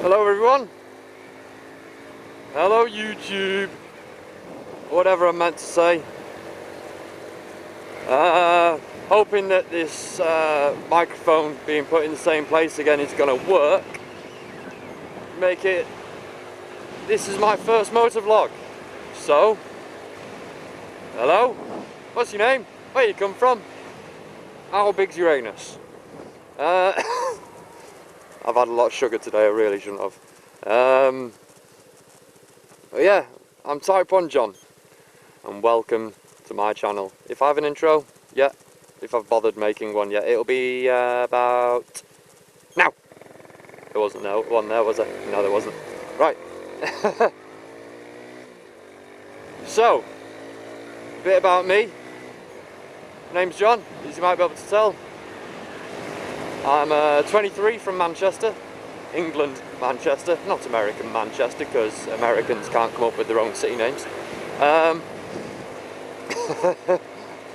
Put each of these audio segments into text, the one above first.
Hello everyone. Hello YouTube. Whatever I'm meant to say. Hoping that this microphone being put in the same place again is going to work. This is my first motor vlog. So, hello? What's your name? Where you come from? How big's your anus? I've had a lot of sugar today, I really shouldn't have. But yeah, I'm Type 1 John, and welcome to my channel. If I have an intro, yeah, if I've bothered making one yet, it'll be about now. It wasn't there, one there, was it? No, there wasn't. Right. So, a bit about me. My name's John, as you might be able to tell. I'm 23 from Manchester, England, Manchester, not American Manchester, because Americans can't come up with their own city names.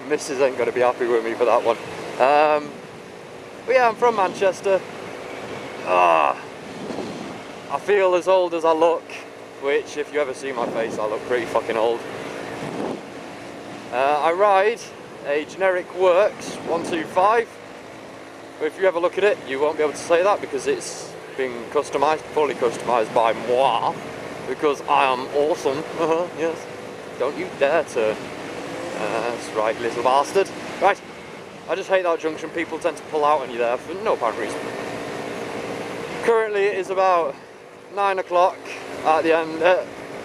Mrs. ain't going to be happy with me for that one. But yeah, I'm from Manchester. I feel as old as I look, which if you ever see my face, I look pretty fucking old. I ride a generic Works 125. But if you ever look at it, you won't be able to say that because it's been customised, fully customised by moi, because I am awesome. Yes. Don't you dare turn. That's right, little bastard. Right. I just hate that junction. People tend to pull out on you there for no apparent reason. Currently, it is about 9 o'clock at the end,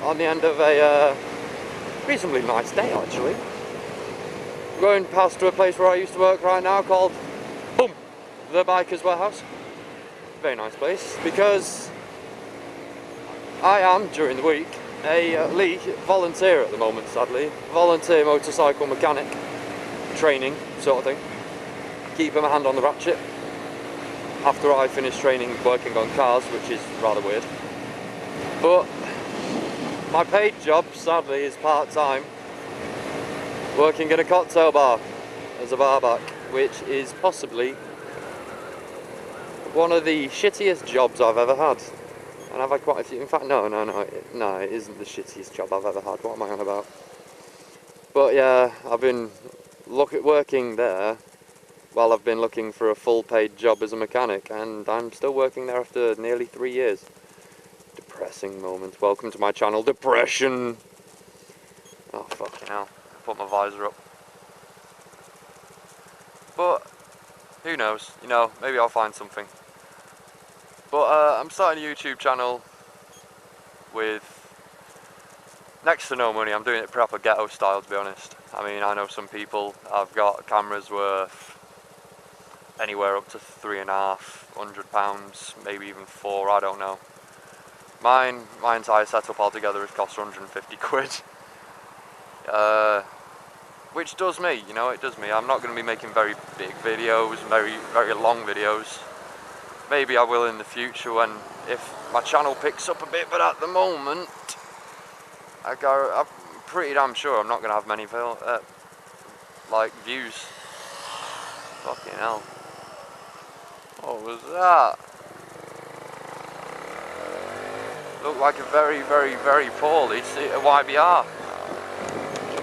on the end of a reasonably nice day, actually. I'm going past to a place where I used to work right now called the Biker's Warehouse. Very nice place, because I am, during the week, a volunteer at the moment, sadly. Volunteer motorcycle mechanic, training sort of thing. Keeping my hand on the ratchet after I finish training working on cars, which is rather weird. But my paid job, sadly, is part-time, working in a cocktail bar as a barback, which is possibly one of the shittiest jobs I've ever had. And I've had quite a few. In fact, no, it isn't the shittiest job I've ever had. What am I on about? But yeah, I've been working there while I've been looking for a full paid job as a mechanic, and I'm still working there after nearly 3 years. Depressing moment. Welcome to my channel, Depression. Oh, fucking hell. Put my visor up. But who knows, you know, maybe I'll find something. But I'm starting a YouTube channel with next to no money. I'm doing it proper ghetto style, to be honest. I mean, I know some people have got cameras worth anywhere up to £350, maybe even £4, I don't know. My entire setup altogether has cost 150 quid. Which does me, you know, it does me. I'm not going to be making very big videos, very long videos. Maybe I will in the future if my channel picks up a bit, but at the moment, I'm pretty damn sure I'm not going to have many like views. Fucking hell. What was that? Looked like a very poorly YBR.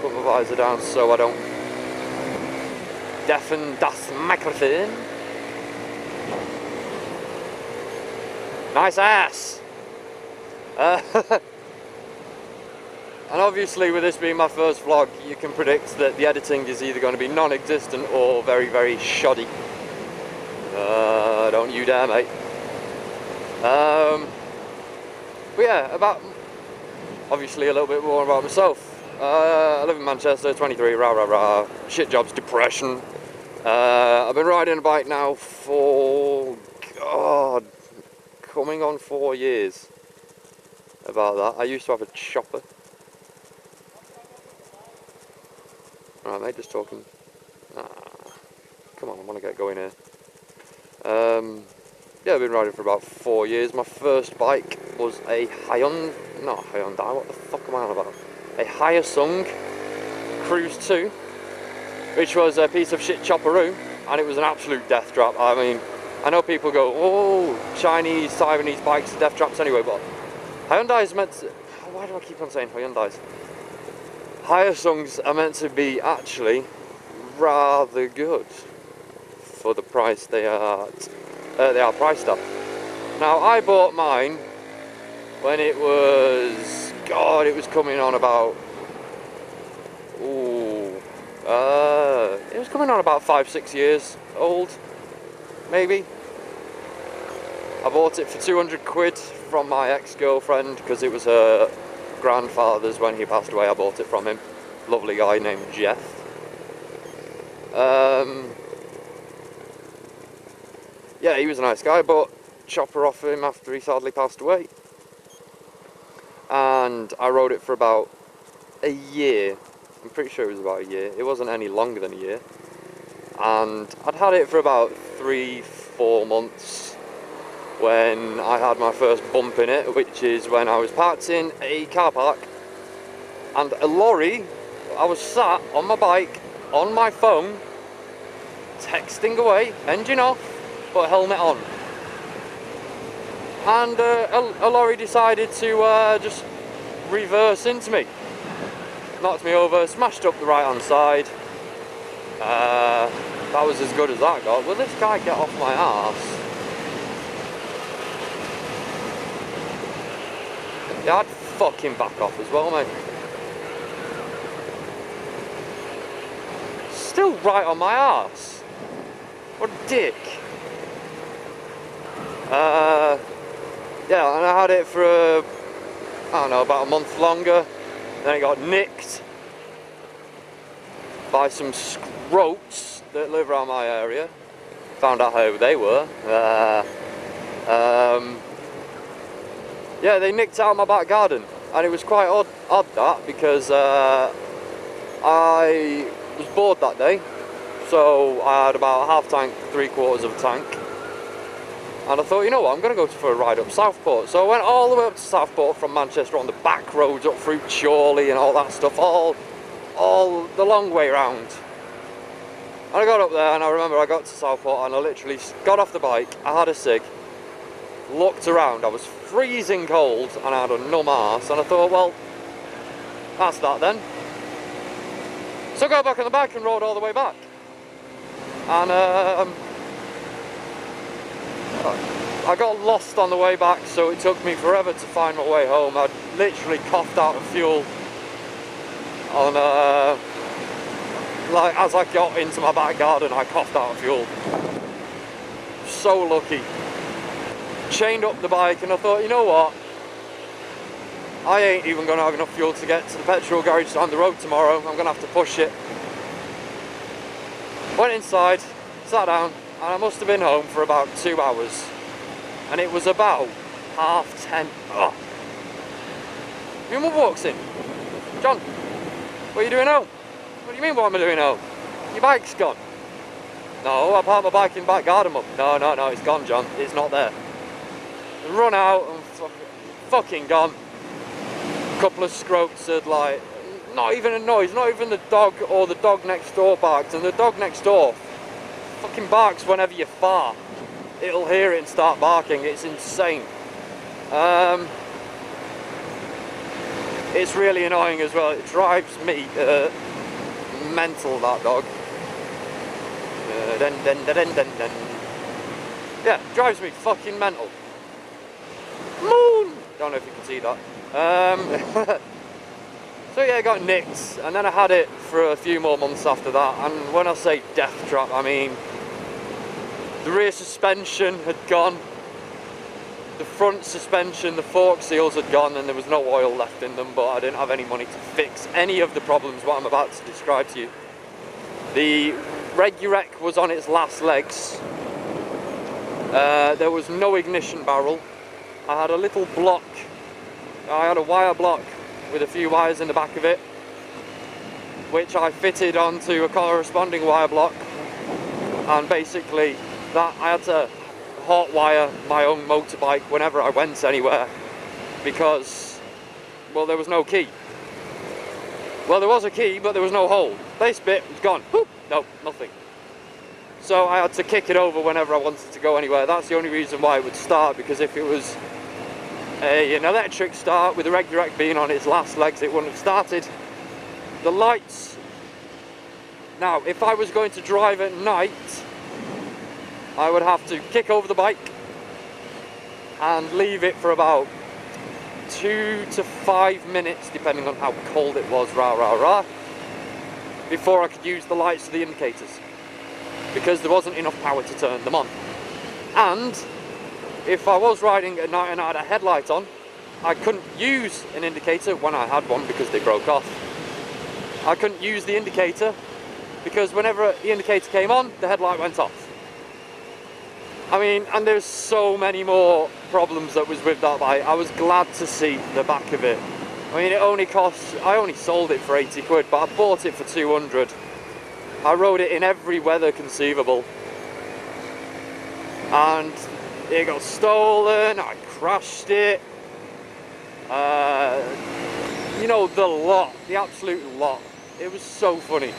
Put my visor down so I don't deafen das microphone. Nice ass! And obviously, with this being my first vlog, you can predict that the editing is either going to be non-existent or very shoddy. Don't you dare, mate. But yeah, obviously a little bit more about myself. I live in Manchester, 23, rah, shit jobs, depression. I've been riding a bike now for, God, coming on 4 years. About that. I used to have a chopper. Alright mate, just talking. Come on, I want to get going here. Yeah, I've been riding for about 4 years. My first bike was a not Hyundai, what the fuck am I on about? A Hyosung Cruise 2, which was a piece of shit chopperoo, and it was an absolute death trap. I mean, I know people go, oh, Chinese, Taiwanese bikes are death traps anyway, but Hyundai's meant to... Why do I keep on saying Hyundai's? Hyasungs are meant to be actually rather good for the price they are priced at. Now, I bought mine when it was... God, it was coming on about... it was coming on about 5-6 years old, maybe. I bought it for 200 quid from my ex-girlfriend because it was her grandfather's when he passed away. I bought it from him. Lovely guy named Jeff. Yeah, he was a nice guy, but chopper off him after he sadly passed away. And I rode it for about a year. I'm pretty sure it was about a year. It wasn't any longer than a year. And I'd had it for about 3-4 months when I had my first bump in it, which is when I was parked in a car park and a lorry, I was sat on my bike, on my phone, texting away, engine off, but helmet on. And a lorry decided to just reverse into me. Knocked me over, smashed up the right hand side. That was as good as that got. Will this guy get off my arse? Yeah, I'd fucking back off as well, mate. Still right on my arse. What a dick. Yeah, and I had it for I don't know, about a month longer. Then it got nicked by some scroats that live around my area. Found out who they were. Yeah, they nicked out my back garden, and it was quite odd that, because I was bored that day, so I had about a half tank, 3/4 of a tank, and I thought, you know what, I'm going to go for a ride up Southport. So I went all the way up to Southport from Manchester on the back roads up through Chorley and all that stuff, all the long way round. And I got up there, and I remember I got to Southport and I literally got off the bike, I had a cig, looked around, I was freezing cold and I had a numb arse, and I thought, well, that's that then. So I got back on the bike and rode all the way back. And I got lost on the way back, so it took me forever to find my way home. I literally coughed out of fuel on like as I got into my back garden, I coughed out of fuel. So lucky. Chained up the bike, and I thought, you know what, I ain't even going to have enough fuel to get to the petrol garage down the road tomorrow. I'm going to have to push it. Went inside, sat down, and I must have been home for about 2 hours. And it was about 10:30. Oh. Your mum walks in. John, what are you doing home? What do you mean, what am I doing home? Your bike's gone. No, I parked my bike in the back garden, Mum. No, it's gone, John. It's not there. Run out and fucking gone. A couple of scroats had, like, not even a noise, not even the dog or the dog next door barked, and the dog next door fucking barks whenever you fart. It'll hear it and start barking. It's insane. It's really annoying as well. It drives me mental, that dog. Yeah, drives me fucking mental. Moon! Don't know if you can see that. So yeah, I got nicked, and then I had it for a few more months after that. And when I say death trap, I mean the rear suspension had gone, the front suspension, the fork seals had gone, and there was no oil left in them, but I didn't have any money to fix any of the problems what I'm about to describe to you. The Regurec was on its last legs. There was no ignition barrel. I had a little block, I had a wire block with a few wires in the back of it, which I fitted onto a corresponding wire block, and basically that I had to hot wire my own motorbike whenever I went anywhere, because, well, there was no key. Well, there was a key, but there was no hole. Base bit was gone. Whoop, no, nothing. So I had to kick it over whenever I wanted to go anywhere. That's the only reason why it would start, because if it was an electric start with the reg direct being on its last legs, it wouldn't have started. The lights, now if I was going to drive at night, I would have to kick over the bike and leave it for about 2 to 5 minutes, depending on how cold it was, before I could use the lights of the indicators, because there wasn't enough power to turn them on. And if I was riding at night and I had a headlight on, I couldn't use an indicator when I had one because they broke off. I couldn't use the indicator because whenever the indicator came on, the headlight went off. I mean, and there's so many more problems that was with that bike. I was glad to see the back of it. I mean, it only cost, I only sold it for 80 quid, but I bought it for 200. I rode it in every weather conceivable. And it got stolen, I crashed it. You know, the lot, the absolute lot. It was so funny.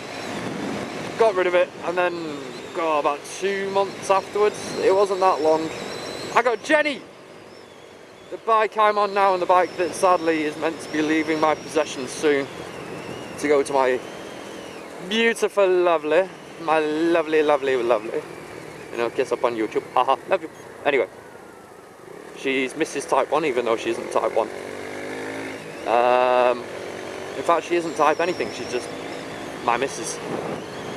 Got rid of it, and then about 2 months afterwards, it wasn't that long, I got Jenny, the bike I'm on now, and the bike that sadly is meant to be leaving my possession soon to go to my beautiful lovely, my lovely, you know, kiss up on YouTube, haha, love you. Anyway, she's Mrs. Type 1 even though she isn't Type 1. In fact, she isn't Type anything, she's just my Mrs.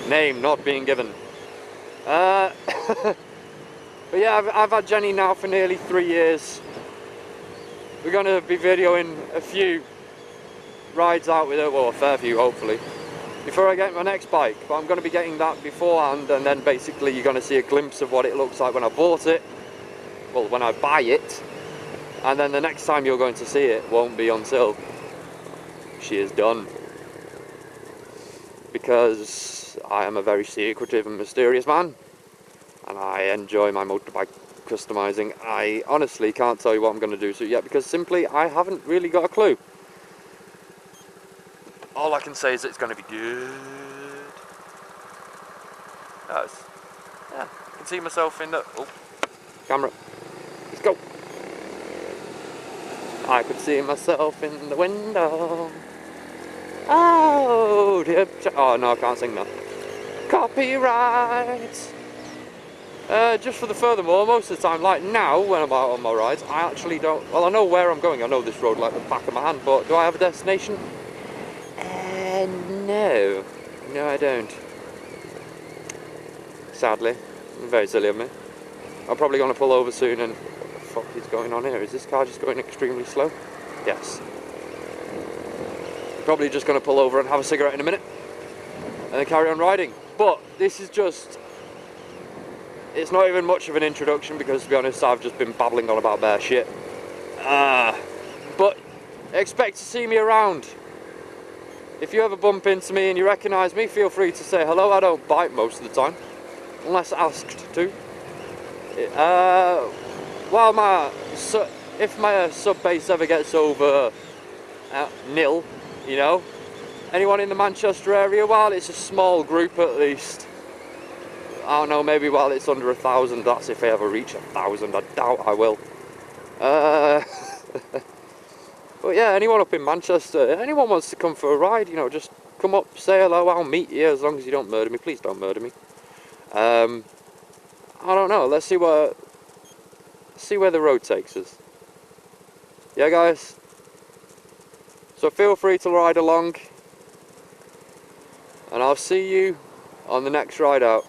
Name not being given. But yeah, I've had Jenny now for nearly 3 years. We're going to be videoing a few rides out with her, well, a fair few hopefully, before I get my next bike. But I'm going to be getting that beforehand, and then basically you're going to see a glimpse of what it looks like when I bought it, well, when I buy it, and then the next time you're going to see it won't be until she is done. Because I am a very secretive and mysterious man, and I enjoy my motorbike customizing. I honestly can't tell you what I'm going to do to it yet, because simply I haven't really got a clue. All I can say is it's going to be good. Nice. Yeah, I can see myself in the camera. Let's go. I could see myself in the window. Oh, dear. Oh no, I can't sing that. Copyright. Just for the furthermore, most of the time, like now when I'm out on my rides, I actually don't, well, I know where I'm going, I know this road like the back of my hand, but do I have a destination? No. No, I don't. Sadly. Very silly of me. I'm probably going to pull over soon and... What the fuck is going on here? Is this car just going extremely slow? Yes. Probably just going to pull over and have a cigarette in a minute and then carry on riding. But this is just, it's not even much of an introduction, because to be honest I've just been babbling on about bare shit. But expect to see me around. If you ever bump into me and you recognise me, feel free to say hello. I don't bite most of the time unless asked to. Well, if my sub base ever gets over nil, you know, anyone in the Manchester area, while it's a small group at least, I don't know, maybe while it's under 1,000, that's if I ever reach 1,000, I doubt I will. But yeah, anyone up in Manchester, anyone wants to come for a ride, you know, just come up, say hello, I'll meet you, as long as you don't murder me. Please don't murder me. I don't know, let's see where the road takes us. Yeah, guys? So feel free to ride along, and I'll see you on the next ride out.